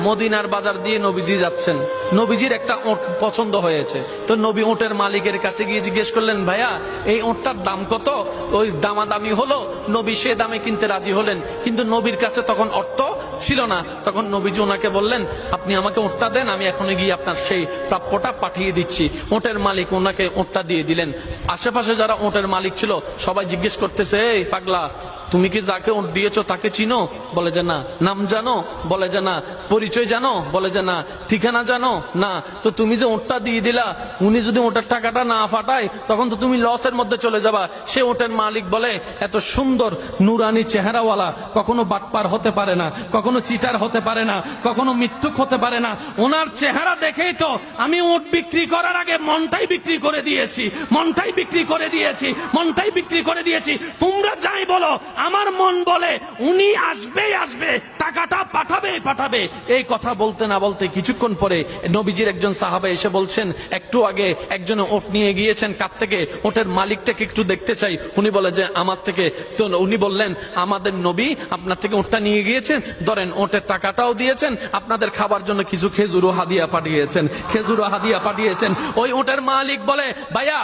মদিনার বাজার দিয়ে নবীজি যাচ্ছেন, নবীজির একটা ওট পছন্দ হয়েছে, তো নবী ওটের মালিকের কাছে গিয়ে জিজ্ঞেস করলেন, ভাইয়া এই ওটটার দাম কত? ওই দামাদামি হলো, নবী সে দামে কিনতে রাজি হলেন, কিন্তু নবীর কাছে তখন অর্থ ছিল না। তখন নবীজি ওনাকে বললেন, আপনি আমাকে ওটটা দেন, আমি এখনই গিয়ে আপনার সেই প্রাপ্যটা পাঠিয়ে দিচ্ছি। ওটের মালিক ওনাকে ওটটা দিয়ে দিলেন। আশেপাশে যারা ওটের মালিক ছিল সবাই জিজ্ঞেস করতেছে, এই পাগলা, তুমি কি যাকে ওট দিয়েছো তাকে চিনো? বলে যে না। নাম জানো? বলে যে না। পরিচয় জানো? বলে যে না। ঠিকানা জানো? না। তো তুমি যে ওটটা দিয়ে দিলা, উনি যদি ওটার টাকাটা না ফাটায় তখন তো তুমি লসের মধ্যে চলে যাবা। সে ওটের মালিক বলে, এত সুন্দর নুরানি চেহারাওয়ালা কখনো বাটপার হতে পারে না, কখনো চিটার হতে পারে না, কখনো মিথ্যুক হতে পারে না। ওনার চেহারা দেখেই তো আমি ওট বিক্রি করার আগে মনটাই বিক্রি করে দিয়েছি, মনটাই বিক্রি করে দিয়েছি, মনটাই বিক্রি করে দিয়েছি। তোমরা যাই বলো, আমার মন বলে উনি আসবেই আসবে, টাকাটা পাঠাবেই পাঠাবে। এই কথা বলতে না বলতে কিছুক্ষণ পরে নবীজির একজন সাহাবা এসে বলছেন, একটু আগে একজন ওট নিয়ে গিয়েছেন কাছ থেকে, ওটের মালিকটাকে একটু দেখতে চাই। উনি বলে যে আমার থেকে। তো উনি বললেন, আমাদের নবী আপনার থেকে ওটটা নিয়ে গিয়েছেন, ধরেন ওটের টাকাটাও দিয়েছেন, আপনাদের খাবার জন্য কিছু খেজুরও হাদিয়া পাঠিয়েছেন, খেজুরও হাদিয়া পাঠিয়েছেন। ওই ওটের মালিক বলে, ভাইয়া